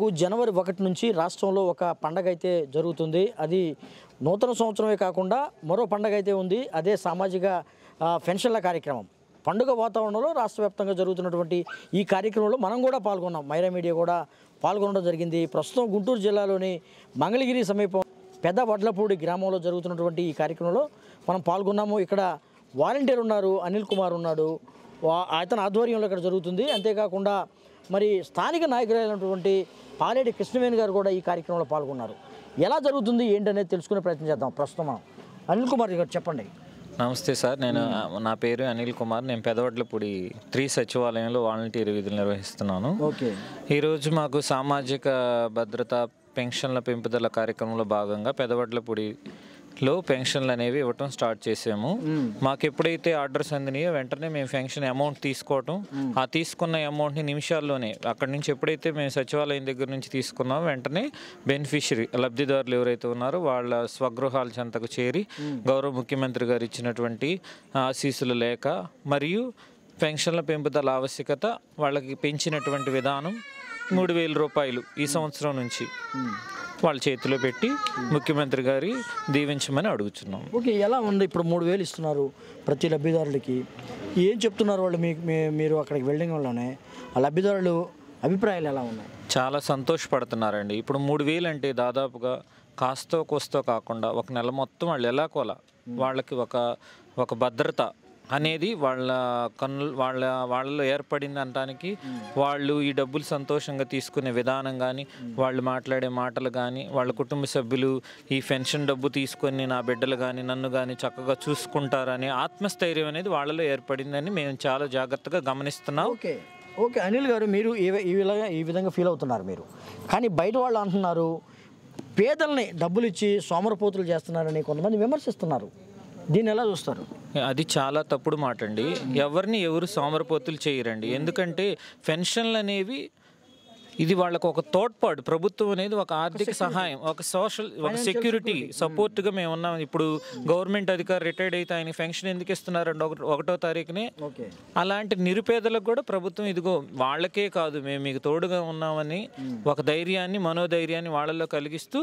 మనకు జనవరి 1 నుంచి రాష్ట్రంలో ఒక పండగ అయితే జరుగుతుంది. అది నూతన సంవత్సరమే కాకుండా మరో పండగ అయితే ఉంది. అదే సామాజిక పెన్షన్ల కార్యక్రమం. పండుగ వాతావరణంలో రాష్ట్ర వ్యాప్తంగా జరుగుతున్నటువంటి ఈ కార్యక్రమంలో మనం కూడా పాల్గొన్నాం. మైరా మీడియా కూడా పాల్గొనడం జరిగింది. ప్రస్తుతం గుంటూరు జిల్లాలోని మంగళగిరి సమీపం పెద్ద వడ్లపూడి గ్రామంలో జరుగుతున్నటువంటి ఈ కార్యక్రమంలో మనం పాల్గొన్నాము. ఇక్కడ వాలంటీర్ ఉన్నారు, అనిల్ కుమార్ ఉన్నాడు. అతని ఆధ్వర్యంలో ఇక్కడ జరుగుతుంది. అంతేకాకుండా మరి స్థానిక నాయకులైనటువంటి పాలేటి కృష్ణవేణి గారు కూడా ఈ కార్యక్రమంలో పాల్గొన్నారు. ఎలా జరుగుతుంది ఏంటనేది తెలుసుకునే ప్రయత్నం చేద్దాం. ప్రస్తుతం అనిల్ కుమార్ గారు చెప్పండి. నమస్తే సార్, నా పేరు అనిల్ కుమార్. నేను పెదవడ్లపూడి 3 సచివాలయంలో వాలంటీర్ విధులు నిర్వహిస్తున్నాను. ఓకే, ఈరోజు మాకు సామాజిక భద్రత పెన్షన్ల పెంపుదల కార్యక్రమంలో భాగంగా పెదవడ్లపూడిలో పెన్షన్లు అనేవి ఇవ్వటం స్టార్ట్ చేసాము. మాకు ఎప్పుడైతే ఆర్డర్స్ అందినాయో వెంటనే మేము పెన్షన్ అమౌంట్ తీసుకోవటం, ఆ తీసుకున్న అమౌంట్ని నిమిషాల్లోనే అక్కడి నుంచి ఎప్పుడైతే మేము సచివాలయం దగ్గర నుంచి తీసుకున్నామో వెంటనే బెనిఫిషరీ లబ్ధిదారులు ఎవరైతే ఉన్నారో వాళ్ళ స్వగృహాల చెంతకు చేరి గౌరవ ముఖ్యమంత్రి గారు ఇచ్చినటువంటి ఆశీస్సుల లేఖ మరియు పెన్షన్ల పెంపుదల ఆవశ్యకత, వాళ్ళకి పెంచినటువంటి విధానం 3,000 రూపాయలు ఈ సంవత్సరం నుంచి వాళ్ళ చేతిలో పెట్టి ముఖ్యమంత్రి గారి దీవించమని అడుగుతున్నాం. ఓకే, ఎలా ఉంది? ఇప్పుడు 3,000 ఇస్తున్నారు ప్రతి లబ్ధిదారులకి. ఏం చెప్తున్నారు వాళ్ళు? మీరు అక్కడికి వెళ్ళడం వల్లనే ఆ లబ్ధిదారులు అభిప్రాయాలు ఎలా ఉన్నాయి? చాలా సంతోషపడుతున్నారండి. ఇప్పుడు 3,000 అంటే దాదాపుగా కాస్తో కోస్తో కాకుండా ఒక నెల మొత్తం వాళ్ళు ఎలాకోలా వాళ్ళకి ఒక భద్రత అనేది వాళ్ళలో ఏర్పడింది అనడానికి వాళ్ళు ఈ డబ్బులు సంతోషంగా తీసుకునే విధానం కానీ, వాళ్ళు మాట్లాడే మాటలు కానీ, వాళ్ళ కుటుంబ సభ్యులు ఈ పెన్షన్ డబ్బు తీసుకొని నా బిడ్డలు కానీ నన్ను కానీ చక్కగా చూసుకుంటారనే ఆత్మస్థైర్యం అనేది వాళ్ళలో ఏర్పడిందని మేము చాలా జాగ్రత్తగా గమనిస్తున్నాం. ఓకే అనిల్ గారు, మీరు ఈ విధంగా ఫీల్ అవుతున్నారు మీరు. కానీ బయట వాళ్ళు అంటున్నారు పేదల్ని డబ్బులు ఇచ్చి సోమరపోతులు చేస్తున్నారని కొంతమంది విమర్శిస్తున్నారు. దీన్ని ఎలా చూస్తారు? అది చాలా తప్పుడు మాట అండి. ఎవరిని ఎవరు సోమరపోతులు చేయరండి. ఎందుకంటే పెన్షన్లు అనేవి ఇది వాళ్ళకు ఒక తోడ్పాటు. ప్రభుత్వం అనేది ఒక ఆర్థిక సహాయం, ఒక సోషల్, ఒక సెక్యూరిటీ సపోర్ట్గా మేము ఉన్నాం. ఇప్పుడు గవర్నమెంట్ అధికారి రిటైర్డ్ అయితే ఆయన పెన్షన్ ఎందుకు ఇస్తున్నారండి 1వ తారీఖునే? అలాంటి నిరుపేదలకు కూడా ప్రభుత్వం ఇదిగో వాళ్ళకే కాదు మేము మీకు తోడుగా ఉన్నామని ఒక ధైర్యాన్ని, మనోధైర్యాన్ని వాళ్ళలో కలిగిస్తూ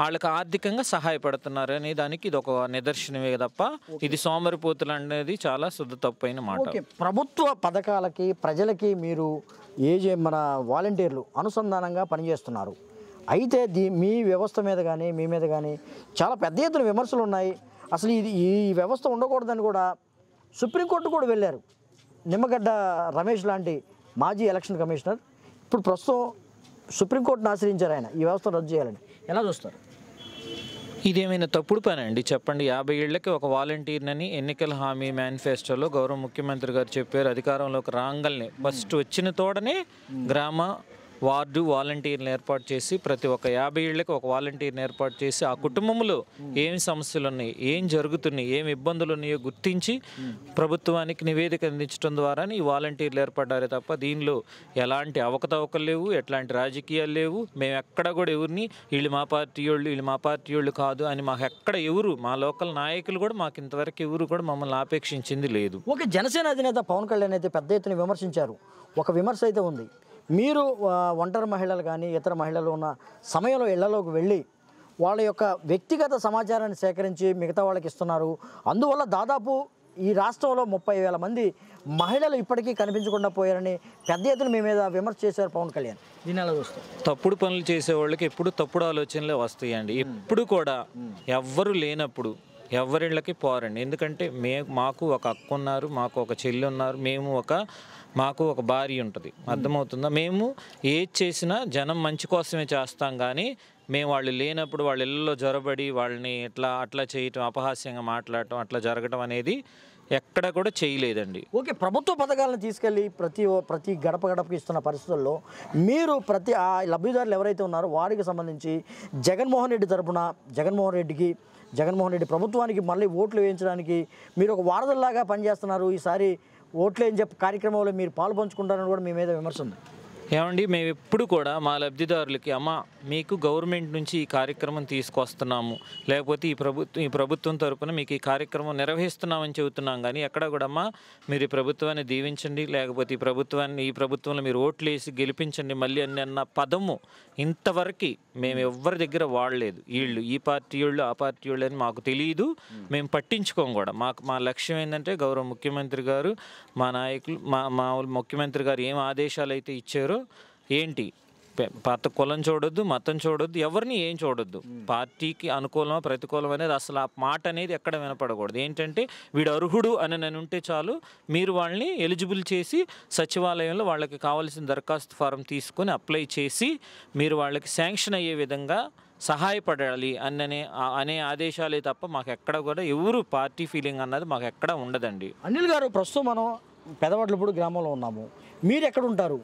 వాళ్ళకి ఆర్థికంగా సహాయపడుతున్నారు అనే దానికి ఇది ఒక నిదర్శనమే తప్ప ఇది సోమరిపోతులు అనేది చాలా శుద్ధ తప్పైన మాట. ప్రభుత్వ పథకాలకి ప్రజలకి మీరు మన వాలంటీర్లు అనుసంధానంగా పనిచేస్తున్నారు. అయితే మీ వ్యవస్థ మీద కానీ మీ మీద కానీ చాలా పెద్ద ఎత్తున విమర్శలు ఉన్నాయి. అసలు ఈ వ్యవస్థ ఉండకూడదని కూడా సుప్రీంకోర్టు కూడా వెళ్ళారు. నిమ్మగడ్డ రమేష్ లాంటి మాజీ ఎలక్షన్ కమిషనర్ ఇప్పుడు ప్రస్తుతం సుప్రీంకోర్టును ఆశ్రయించారు. ఆయన ఈ వ్యవస్థను రద్దు చేయాలని. ఎలా చూస్తారు? ఇదేమైనా తప్పుడు పని అండి? చెప్పండి. 50 ఏళ్లకి ఒక వాలంటీర్నని ఎన్నికల హామీ మేనిఫెస్టోలో గౌరవ ముఖ్యమంత్రి గారు చెప్పారు. అధికారంలోకి రాగానే ఫస్ట్ వచ్చిన తోడనే గ్రామ వార్డు వాలంటీర్ని ఏర్పాటు చేసి ప్రతి ఒక్క 50 ఏళ్ళకి ఒక వాలంటీర్ని ఏర్పాటు చేసి ఆ కుటుంబంలో ఏమి సమస్యలు ఉన్నాయి, ఏం జరుగుతున్నాయి, ఏమి ఇబ్బందులు ఉన్నాయో గుర్తించి ప్రభుత్వానికి నివేదిక అందించడం ద్వారా ఈ వాలంటీర్లు ఏర్పడ్డారే తప్ప దీనిలో ఎలాంటి అవకతవకలు లేవు, ఎట్లాంటి రాజకీయాలు లేవు. మేము ఎక్కడ కూడా ఎవరిని వీళ్ళు మా పార్టీ వాళ్ళు కాదు అని మాకు ఎక్కడ ఎవరు మా లోకల్ నాయకులు కూడా మాకు ఇంతవరకు ఎవరు కూడా మమ్మల్ని ఆపేక్షించింది లేదు. ఓకే, జనసేన అధినేత పవన్ కళ్యాణ్ అయితే పెద్ద ఎత్తున విమర్శించారు. ఒక విమర్శ అయితే ఉంది, మీరు ఒంటరి మహిళలు కానీ ఇతర మహిళలు ఉన్న సమయంలో ఇళ్లలోకి వెళ్ళి వాళ్ళ యొక్క వ్యక్తిగత సమాచారాన్ని సేకరించి మిగతా వాళ్ళకి ఇస్తున్నారు. అందువల్ల దాదాపు ఈ రాష్ట్రంలో 30,000 మంది మహిళలు ఇప్పటికీ కనిపించకుండా పోయారని పెద్ద ఎత్తున మీ మీద విమర్శ చేశారు పవన్ కళ్యాణ్. దీన్ని ఎలా చూస్తారు? తప్పుడు పనులు చేసే వాళ్ళకి ఎప్పుడు తప్పుడు ఆలోచనలే వస్తాయండి. ఎప్పుడు కూడా ఎవ్వరు లేనప్పుడు ఎవరిళ్ళకి పోరండి. ఎందుకంటే మాకు ఒక అక్క ఉన్నారు, మాకు ఒక చెల్లి ఉన్నారు, మాకు ఒక భార్య ఉంటుంది. అర్థమవుతుందా? మేము ఏది చేసినా జనం మంచి కోసమే చేస్తాం. కానీ మేము వాళ్ళు లేనప్పుడు వాళ్ళ ఇళ్ళలో జొరబడి వాళ్ళని అట్లా చేయటం, అపహాస్యంగా మాట్లాడటం, అట్లా జరగడం అనేది ఎక్కడ కూడా చేయలేదండి. ఓకే, ప్రభుత్వ పథకాలను తీసుకెళ్ళి ప్రతి గడప గడపకి ఇస్తున్న పరిస్థితుల్లో మీరు ప్రతి ఆ లబ్ధిదారులు ఎవరైతే ఉన్నారో వారికి సంబంధించి జగన్మోహన్ రెడ్డి ప్రభుత్వానికి మళ్ళీ ఓట్లు వేయించడానికి మీరు ఒక వారధుల్లాగా పనిచేస్తున్నారు. ఈసారి ఓట్లు అని చెప్పి కార్యక్రమంలో మీరు పాలు పంచుకుంటారని కూడా మీ మీద విమర్శ ఉంది. ఏమండి మేము ఎప్పుడు కూడా మా లబ్ధిదారులకి అమ్మ మీకు గవర్నమెంట్ నుంచి ఈ కార్యక్రమం తీసుకొస్తున్నాము, లేకపోతే ఈ ప్రభుత్వం తరపున మీకు ఈ కార్యక్రమం నిర్వహిస్తున్నామని చెబుతున్నాం, కానీ ఎక్కడ కూడా అమ్మ మీరు ఈ ప్రభుత్వాన్ని దీవించండి, లేకపోతే ఈ ప్రభుత్వంలో మీరు ఓట్లు వేసి గెలిపించండి మళ్ళీ అన్న పదము ఇంతవరకు మేము ఎవ్వరి దగ్గర వాడలేదు. ఈ పార్టీ వాళ్ళు ఆ పార్టీ వాళ్ళు అని మాకు తెలియదు, మేము పట్టించుకోం కూడా. మా లక్ష్యం ఏంటంటే గౌరవ ముఖ్యమంత్రి గారు, మా నాయకులు, మా ముఖ్యమంత్రి గారు ఏం ఆదేశాలు అయితే ఇచ్చారో, ఏంటి పాత కులం చూడొద్దు, మతం చూడొద్దు, ఎవరిని ఏం చూడొద్దు, పార్టీకి అనుకూలమా ప్రతికూలం అనేది అసలు ఆ మాట అనేది ఎక్కడ వినపడకూడదు. ఏంటంటే వీడు అర్హుడు అని నేను ఉంటే చాలు, మీరు వాళ్ళని ఎలిజిబుల్ చేసి సచివాలయంలో వాళ్ళకి కావాల్సిన దరఖాస్తు ఫారం తీసుకొని అప్లై చేసి మీరు వాళ్ళకి శాంక్షన్ అయ్యే విధంగా సహాయపడాలి అనే ఆదేశాలే తప్ప మాకు ఎక్కడ కూడా ఎవరు పార్టీ ఫీలింగ్ అన్నది మాకు ఎక్కడ ఉండదండి. అనిల్ గారు, ప్రస్తుతం మనం పెదవడ్లపూడి గ్రామంలో ఉన్నాము, మీరు ఎక్కడ ఉంటారు?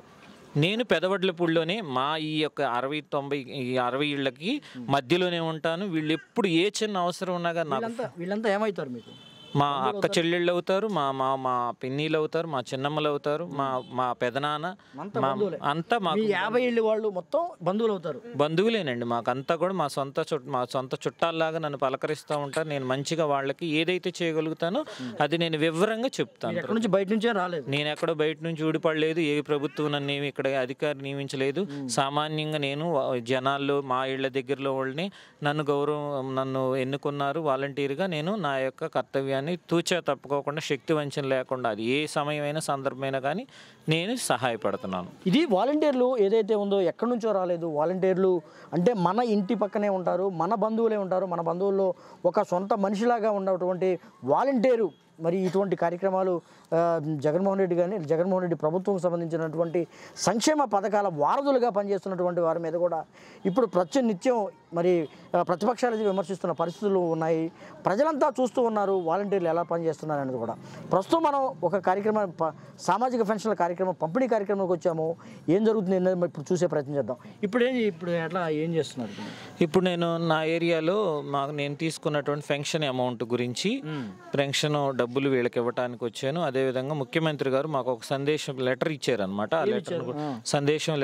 నేను పెదవడ్లపూడిలోనే మా ఈ యొక్క 60 ఇళ్ళకి మధ్యలోనే ఉంటాను. వీళ్ళు ఎప్పుడు ఏ చిన్న అవసరం ఉన్నా కానీ వీళ్ళంతా ఏమవుతారు మీకు? మా అక్క చెల్లెళ్ళు అవుతారు, మా పిన్నీలు అవుతారు, మా చిన్నమ్మలు అవుతారు, మా పెదనాన్న అంతా మాకు 50 ఏళ్ళు వాళ్ళు మొత్తం బంధువులు అవుతారు. బంధువులేనండి మాకంతా కూడా మా సొంత చుట్టాల్లాగా నన్ను పలకరిస్తూ ఉంటారు. నేను మంచిగా వాళ్ళకి ఏదైతే చేయగలుగుతానో అది నేను వివరంగా చెప్తాను. బయట నుంచే రాలేదు, నేను ఎక్కడో బయట నుంచి ఊడిపడలేదు, ఏ ప్రభుత్వం నన్ను ఏమి ఇక్కడ అధికారి నియమించలేదు. సామాన్యంగా నేను జనాల్లో మా ఇళ్ల దగ్గరలో వాళ్ళని నన్ను ఎన్నుకున్నారు వాలంటీర్గా. నేను నా యొక్క కర్తవ్యాన్ని తూచా తప్పుకోకుండా, శక్తి వంచన లేకుండా, అది ఏ సమయమైనా సందర్భమైనా కానీ నేను సహాయపడుతున్నాను. ఇది వాలంటీర్లు ఏదైతే ఉందో ఎక్కడి నుంచో రాలేదు. వాలంటీర్లు అంటే మన ఇంటి పక్కనే ఉంటారు, మన బంధువులే ఉంటారు. మన బంధువుల్లో ఒక సొంత మనిషిలాగా ఉన్నటువంటి వాలంటీరు మరి ఇటువంటి కార్యక్రమాలు జగన్మోహన్ రెడ్డి ప్రభుత్వం సంబంధించినటువంటి సంక్షేమ పథకాల వారధులుగా పనిచేస్తున్నటువంటి వారి మీద కూడా ఇప్పుడు ప్రతినిత్యం మరి ప్రతిపక్షాలు విమర్శిస్తున్న పరిస్థితులు ఉన్నాయి. ప్రజలంతా చూస్తూ ఉన్నారు వాలంటీర్లు ఎలా పనిచేస్తున్నారు అనేది కూడా. ప్రస్తుతం మనం ఒక కార్యక్రమం, సామాజిక పెన్షన్ల కార్యక్రమం, పంపిణీ కార్యక్రమానికి వచ్చాము. ఏం జరుగుతుంది ఇప్పుడు చూసే ప్రయత్నం చేద్దాం. ఇప్పుడు ఎట్లా ఏం చేస్తున్నారు? ఇప్పుడు నేను నా ఏరియాలో నేను తీసుకున్నటువంటి పెన్షన్ అమౌంట్ గురించి, పెన్షన్ డబ్బులు వీళ్ళకి ఇవ్వడానికి వచ్చాను. అదేవిధంగా ముఖ్యమంత్రి గారు మాకు ఒక లెటర్ ఇచ్చారనమాట. ఆ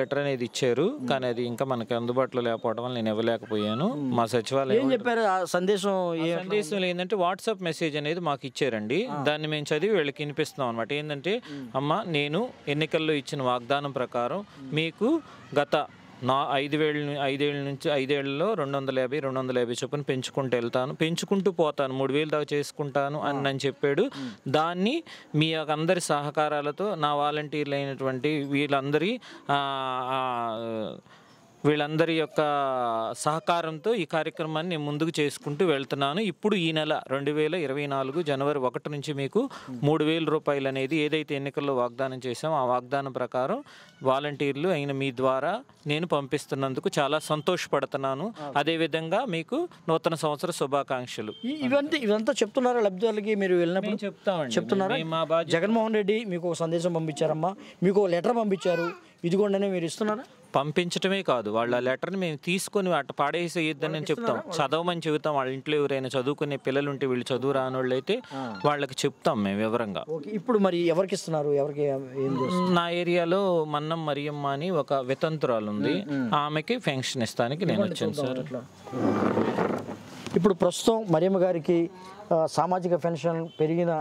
లెటర్ అనేది ఇచ్చారు, కానీ అది ఇంకా మనకి అందుబాటులో లేకపోవడం వల్ల నేను ఇవ్వలేకపోయాను. మా సచివాలయం చెప్పారు సందేశం ఏంటంటే వాట్సాప్ మెసేజ్ అనేది మాకు ఇచ్చారండి. దాన్ని మేము చదివి వీళ్ళకి వినిపిస్తున్నాం అనమాట. ఏంటంటే, అమ్మ నేను ఎన్నికల్లో ఇచ్చిన వాగ్దానం ప్రకారం మీకు గత 5 నుంచి 5 ఏళ్లలో 250 చొప్పున పెంచుకుంటూ పోతాను, 3000 దాకా చేసుకుంటాను అని చెప్పాడు. దాన్ని మీ అందరి సహకారాలతో, నా వాలంటీర్లు అయినటువంటి వీళ్ళందరి యొక్క సహకారంతో ఈ కార్యక్రమాన్ని నేను ముందుకు చేసుకుంటూ వెళ్తున్నాను. ఇప్పుడు ఈ నెల 2024 జనవరి 1 నుంచి మీకు 3000 రూపాయలు అనేది ఏదైతే ఎన్నికల్లో వాగ్దానం చేశామో ఆ వాగ్దానం ప్రకారం వాలంటీర్లు అయిన మీ ద్వారా నేను పంపిస్తున్నందుకు చాలా సంతోషపడుతున్నాను. అదేవిధంగా మీకు నూతన సంవత్సర శుభాకాంక్షలు. ఇవంతా చెప్తున్నారా లబ్ధిదారులకి? మీరు వెళ్ళినప్పుడు చెప్తున్నారా? జగన్మోహన్ రెడ్డి మీకు ఒక సందేశం పంపించారమ్మా, మీకు ఒక లెటర్ పంపించారు, ఇదిగోండి మీరు ఇస్తున్నారా? పంపించటమే కాదు, వాళ్ళ లెటర్ని మేము తీసుకొని అట్ట పాడేసేయొద్దని చెప్తాం, చదవమని చెబుతాం. వాళ్ళ ఇంట్లో ఎవరైనా చదువుకునే పిల్లలు ఉంటే, వీళ్ళు చదువు రాని వాళ్ళు అయితే వాళ్ళకి చెప్తాం మేము వివరంగా. ఇప్పుడు మరి ఎవరికి ఇస్తున్నారు? నా ఏరియాలో మన్నం మరియమ్మ అని ఒక వితంతురాలు ఉంది, ఆమెకి పెన్షన్ ఇస్తానికి నేను వచ్చాను సార్. ఇప్పుడు ప్రస్తుతం మరియమ్మ గారికి సామాజిక పెన్షన్ పెరిగిన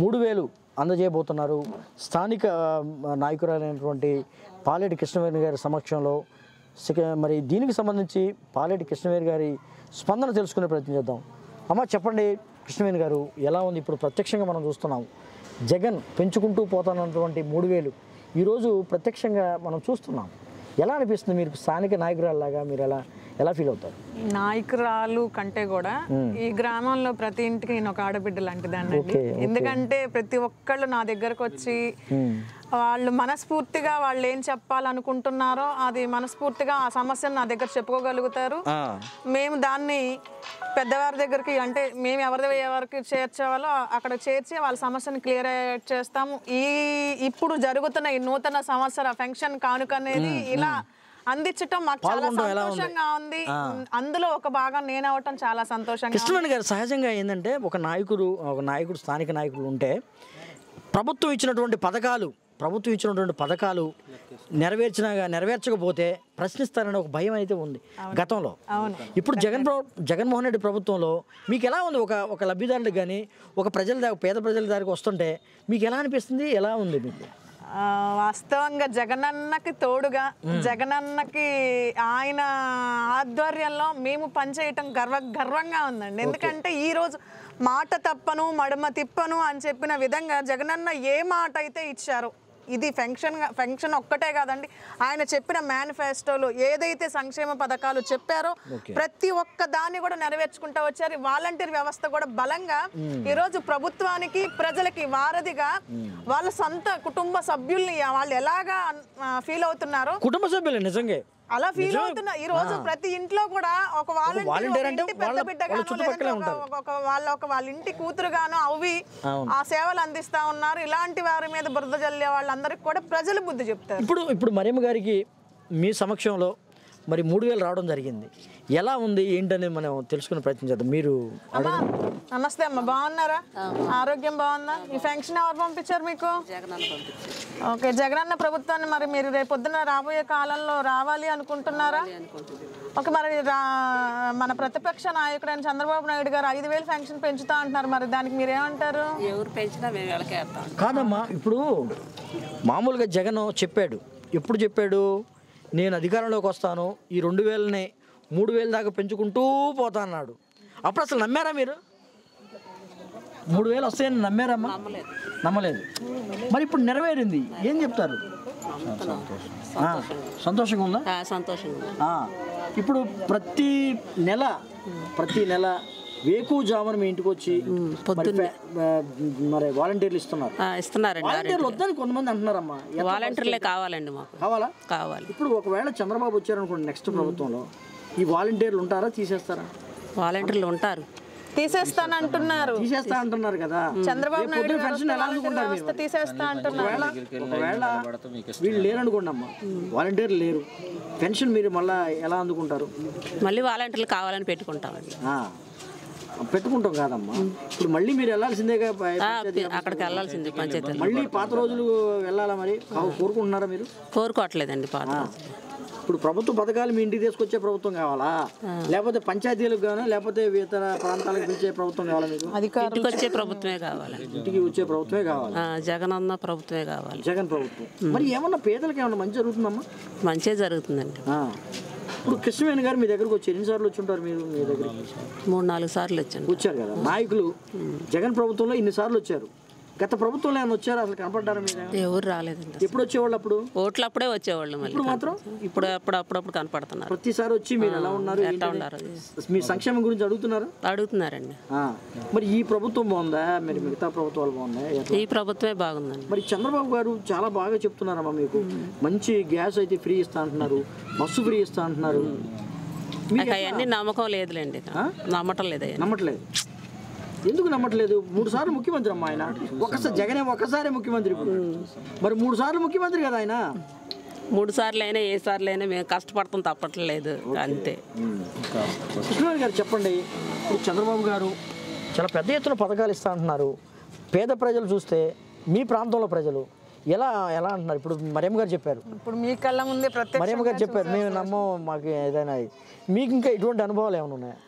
3000 అందజేయబోతున్నారు. స్థానిక నాయకురాలైనటువంటి పాలేటి కృష్ణవేణి గారి సమక్షంలో. మరి దీనికి సంబంధించి పాలేటి కృష్ణవేణి గారి స్పందన తెలుసుకునే ప్రయత్నం చేద్దాం. అమ్మ చెప్పండి కృష్ణవేణి గారు, ఎలా ఉంది? ఇప్పుడు ప్రత్యక్షంగా మనం చూస్తున్నాం, జగన్ పెంచుకుంటూ పోతున్నటువంటి 3000 ఈరోజు ప్రత్యక్షంగా మనం చూస్తున్నాం. ఎలా అనిపిస్తుంది మీరు స్థానిక నాయకురాల్లాగా? మీరు ఎలా ఫీల్ అవుతారు? నాయకురాలు కంటే కూడా ఈ గ్రామంలో ప్రతి ఇంటికి నేను ఒక ఆడబిడ్డ లాంటిదాన్ని. ఎందుకంటే ప్రతి ఒక్కళ్ళు నా దగ్గరకు వచ్చి వాళ్ళు మనస్ఫూర్తిగా వాళ్ళు ఏం చెప్పాలనుకుంటున్నారో అది మనస్ఫూర్తిగా ఆ సమస్యను నా దగ్గర చెప్పుకోగలుగుతారు. మేము దాన్ని పెద్దవారి దగ్గరికి, అంటే మేము ఎవరికి చేర్చేవాళ్ళో అక్కడ చేర్చి వాళ్ళ సమస్యను క్లియర్ చేస్తాము. ఇప్పుడు జరుగుతున్న ఈ నూతన సంవత్సర పెన్షన్ కానుక అనేది ఇలా అందించటం మాకు చాలా సంతోషంగా ఉంది. అందులో ఒక భాగం నేను అవటం చాలా సంతోషంగా. కృష్ణవేణి గారు, సహజంగా ఏంటంటే ఒక నాయకుడు స్థానిక నాయకుడు ఉంటే ప్రభుత్వం ఇచ్చినటువంటి పథకాలు ప్రభుత్వం ఇచ్చినటువంటి పథకాలు నెరవేర్చకపోతే ప్రశ్నిస్తారనే ఒక భయం అయితే ఉంది గతంలో. ఇప్పుడు జగన్మోహన్ రెడ్డి ప్రభుత్వంలో మీకు ఎలా ఉంది? ఒక లబ్ధిదారులకు కానీ ఒక పేద ప్రజల దగ్గరికి వస్తుంటే మీకు ఎలా అనిపిస్తుంది? ఎలా ఉంది మీకు? వాస్తవంగా జగనన్నకి తోడుగా, జగనన్నకి ఆయన ఆధ్వర్యంలో మేము పనిచేయటం గర్వంగా ఉందండి. ఎందుకంటే ఈరోజు మాట తప్పను మడమ తిప్పను అని చెప్పిన విధంగా జగనన్న ఏ మాట అయితే ఇచ్చారో, ఇది ఫంక్షన్ ఒక్కటే కాదండి, ఆయన చెప్పిన మేనిఫెస్టోలో ఏదైతే సంక్షేమ పథకాలు చెప్పారో ప్రతి ఒక్క దాన్ని కూడా నెరవేర్చుకుంటూ వచ్చారు. వాలంటీర్ వ్యవస్థ కూడా బలంగా ఈరోజు ప్రభుత్వానికి ప్రజలకి వారధిగా వాళ్ళ సొంత కుటుంబ సభ్యుల్ని వాళ్ళు ఎలాగా ఫీల్ అవుతున్నారో, కుటుంబ సభ్యులు నిజంగా అలా ఫీల్ అవుతున్నా. ఈ రోజు ప్రతి ఇంట్లో కూడా ఒక వాలంటీర్ పెద్ద బిడ్డగాను, వాళ్ళ ఇంటి కూతురుగాను అవి ఆ సేవలు అందిస్తా ఉన్నారు. ఇలాంటి వారి మీద బురద జల్లే వాళ్ళందరికీ కూడా ప్రజలు బుద్ధి చెప్తారు. ఇప్పుడు మరియమ్మ గారికి మీ సమక్షంలో మరి 3,000 రావడం జరిగింది. ఎలా ఉంది ఏంటనేది మనం తెలుసుకునే ప్రయత్నం చేద్దాం. మీరు నమస్తే అమ్మ, బాగున్నారా? ఆరోగ్యం బాగుందా? ఈ ఫంక్షన్ ఎవరు పంపించారు మీకు? ఓకే, జగనన్న ప్రభుత్వాన్ని మరి మీరు రేపొద్దున రాబోయే కాలంలో రావాలి అనుకుంటున్నారా? ఓకే, మరి మన ప్రతిపక్ష నాయకుడైన చంద్రబాబు నాయుడు గారు 5,000 ఫంక్షన్ పెంచుతా అంటున్నారు. మరి దానికి మీరేమంటారు? ఎవరు పెంచినా మేము వెళ్ళకేస్తాం. కాదమ్మా, ఇప్పుడు మామూలుగా జగన్ చెప్పాడు. ఎప్పుడు చెప్పాడు? నేను అధికారంలోకి వస్తాను, ఈ 2,000ని 3,000 దాకా పెంచుకుంటూ పోతా అన్నాడు. అప్పుడు అసలు నమ్మారా మీరు? 3,000 వస్తాయని నమ్మారమ్మా? నమ్మలేదు. మరి ఇప్పుడు నెరవేరింది, ఏం చెప్తారు? సంతోషంగా ఉందా? సంతోషంగా. ఇప్పుడు ప్రతి నెల వేకువజామున మీ ఇంటికి వచ్చి మరి వాలంటీర్లు ఇస్తున్నారండి. వాలంటీర్లు వద్దని కొంతమంది అంటున్నారమ్మా. వాలంటీర్లే కావాలండి మాకు. కావాలి. ఇప్పుడు ఒకవేళ చంద్రబాబు వచ్చారనుకోండి నెక్స్ట్ ప్రభుత్వంలో, ఈ వాలంటీర్లు ఉంటారా, తీసేస్తారా? వాలంటీర్లు ఉంటారు. తీసేస్తా అంటున్నారు కదా. చంద్రబాబు నాయుడు తీసేస్తా అంటున్నారు. ఒకవేళ వీళ్ళు లేరనుకోండి అమ్మా, వాలంటీర్లు లేరు, పెన్షన్ మీరు మళ్ళీ ఎలా అందుకుంటారు? మళ్ళీ వాలంటీర్లు కావాలని పెట్టుకుంటామండి. పెట్టుకుంటాం కాదమ్మా, ఇప్పుడు మళ్ళీ మీరు వెళ్ళాల్సిందేగా, అక్కడికి వెళ్ళాల్సిందే పంచాయతీ. మళ్ళీ పాత రోజులు వెళ్ళాలా? మరి కోరుకుంటున్నారా మీరు? కోరుకోవట్లేదండి పాత రోజులు. ఇప్పుడు ప్రభుత్వ పథకాలు మీ ఇంటికి తీసుకొచ్చే ప్రభుత్వం కావాలా, లేకపోతే పంచాయతీలకు గాను, లేకపోతే ఇతర ప్రాంతాలకు పిలిచే ప్రభుత్వం కావాలా? మీకు ఇంటికి వచ్చే ప్రభుత్వమే కావాలి. ఇంటికి వచ్చే ప్రభుత్వమే కావాలి. జగన్ అన్న ప్రభుత్వమే కావాలి. జగన్ ప్రభుత్వం. మరి ఏమన్నా పేదలకు ఏమన్నా మంచి జరుగుతుందమ్మా? మంచిగా జరుగుతుందండి. ఇప్పుడు కృష్ణవేణి గారు మీ దగ్గరకు వచ్చి ఎన్నిసార్లు వచ్చి ఉంటారు? మీరు మీ దగ్గర 3-4 సార్లు వచ్చారు కదా. నాయకులు జగన్ ప్రభుత్వంలో ఇన్నిసార్లు వచ్చారు. గత ప్రభుత్వంలో ఏమైనా వచ్చారు? అసలు కనపడ్డారా మీరు? ఎవరు రాలేదండి. ఎప్పుడు వచ్చేవాళ్ళు? అప్పుడు ఓట్లు అప్పుడే వచ్చేవాళ్ళు. మళ్ళీ మాత్రం ఇప్పుడు అప్పుడప్పుడు కనపడుతున్నారు. ప్రతిసారి వచ్చి మీరు ఎలా ఉన్నారు, ఎట్లా ఉన్నారు, మీ సంక్షేమం గురించి అడుగుతున్నారండి. మరి ఈ ప్రభుత్వం బాగుందా? మరి మిగతా ప్రభుత్వాలు బాగున్నాయి? ఈ ప్రభుత్వమే బాగుందండి. మరి చంద్రబాబు గారు చాలా బాగా చెప్తున్నారమ్మా, మీకు మంచి గ్యాస్ అయితే ఫ్రీ ఇస్తా అంటున్నారు, బస్సు ఫ్రీ ఇస్తా అంటున్నారు. అవన్నీ నమ్మకం లేదులేండి. నమ్మట్లేదు. ఎందుకు నమ్మట్లేదు? 3 సార్లు ముఖ్యమంత్రి అమ్మా ఆయన. జగనే ఒక్కసారి ముఖ్యమంత్రి. మరి 3 సార్లు ముఖ్యమంత్రి కదా ఆయన. 3 సార్లు అయినా ఏ సార్లు అయినా మేము కష్టపడతాం తప్పట్లేదు, అంతే. కృష్ణవేణి గారు చెప్పండి, ఇప్పుడు చంద్రబాబు గారు చాలా పెద్ద ఎత్తున పథకాలు ఇస్తా అంటున్నారు. పేద ప్రజలు చూస్తే మీ ప్రాంతంలో ప్రజలు ఎలా అంటున్నారు? ఇప్పుడు మరియమ్మ గారు చెప్పారు, ఇప్పుడు మీ కళ్ళ ముందే మరియమ్మ గారు చెప్పారు, మేము నమ్మం, మాకు ఏదైనా. మీకు ఇంకా ఇటువంటి అనుభవాలు ఏమైనా ఉన్నాయా?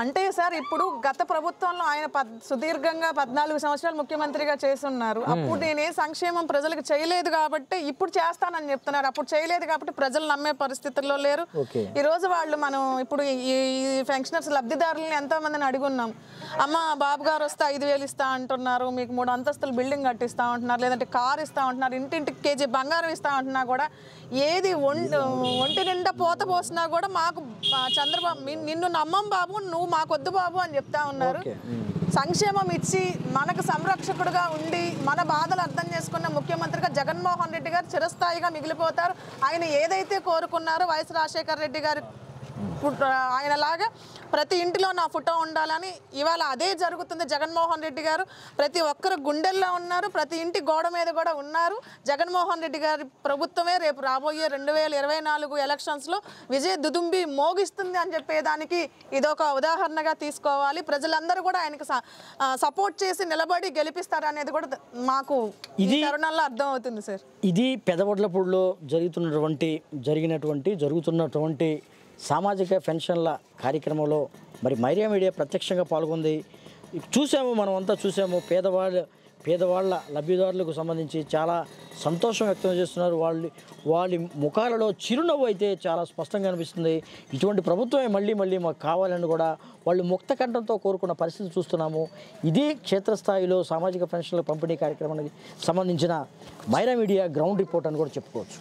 అంటే సార్, ఇప్పుడు గత ప్రభుత్వంలో ఆయన సుదీర్ఘంగా 14 సంవత్సరాలు ముఖ్యమంత్రిగా చేస్తున్నారు. అప్పుడు నేనే సంక్షేమం ప్రజలకు చేయలేదు కాబట్టి ఇప్పుడు చేస్తానని చెప్తున్నారు. అప్పుడు చేయలేదు కాబట్టి ప్రజలు నమ్మే పరిస్థితుల్లో లేరు. ఈ రోజు మనం ఇప్పుడు ఈ పెన్షనర్స్ లబ్ధిదారులను ఎంతో మందిని అడుగున్నాం. అమ్మ, బాబు గారు వస్తే 5,000 ఇస్తా అంటున్నారు, మీకు 3 అంతస్తులు బిల్డింగ్ కట్టిస్తా ఉంటున్నారు, లేదంటే కారు ఇస్తా ఉంటున్నారు, ఇంటింటికి కేజీ బంగారం ఇస్తా ఉంటున్నా కూడా ఏది ఒంటి నిండా పోత పోసినా కూడా మాకు చంద్రబాబు నిన్ను నమ్మం బాబు, నువ్వు మాకొద్దు బాబు అని చెప్తా ఉన్నారు. సంక్షేమం ఇచ్చి మనకు సంరక్షకుడుగా ఉండి మన బాధలు అర్థం చేసుకున్న ముఖ్యమంత్రిగా జగన్మోహన్ రెడ్డి గారు చిరస్థాయిగా మిగిలిపోతారు. ఆయన ఏదైతే కోరుకున్నారో వైఎస్ రాజశేఖర రెడ్డి గారు ఆయనలాగా ప్రతి ఇంటిలో నా ఫోటో ఉండాలని ఇవాళ అదే జరుగుతుంది. జగన్మోహన్ రెడ్డి గారు ప్రతి ఒక్కరు గుండెల్లో ఉన్నారు, ప్రతి ఇంటి గోడ మీద కూడా ఉన్నారు. జగన్మోహన్ రెడ్డి గారి ప్రభుత్వమే రేపు రాబోయే 2024 ఎలక్షన్స్లో విజయ దుదుంబి మోగిస్తుంది అని చెప్పేదానికి ఇదొక ఉదాహరణగా తీసుకోవాలి. ప్రజలందరూ కూడా ఆయనకు సపోర్ట్ చేసి నిలబడి గెలిపిస్తారనేది కూడా మాకు ఈ తరుణంలో అర్థం అవుతుంది సార్. ఇది పెదవడ్లపూడిలో జరుగుతున్నటువంటి సామాజిక పెన్షన్ల కార్యక్రమంలో మరి మైరా మీడియా ప్రత్యక్షంగా పాల్గొంది. చూసాము, మనమంతా చూసాము. పేదవాళ్ళ లబ్ధిదారులకు సంబంధించి చాలా సంతోషం వ్యక్తం చేస్తున్నారు. వాళ్ళ ముఖాలలో చిరునవ్వు అయితే చాలా స్పష్టంగా అనిపిస్తుంది. ఇటువంటి ప్రభుత్వమే మళ్ళీ మాకు కావాలని కూడా వాళ్ళు ముక్త కంఠంతో కోరుకున్న పరిస్థితి చూస్తున్నాము. ఇది క్షేత్రస్థాయిలో సామాజిక పెన్షన్ల పంపిణీ కార్యక్రమానికి సంబంధించిన మైరా మీడియా గ్రౌండ్ రిపోర్ట్ అని కూడా చెప్పుకోవచ్చు.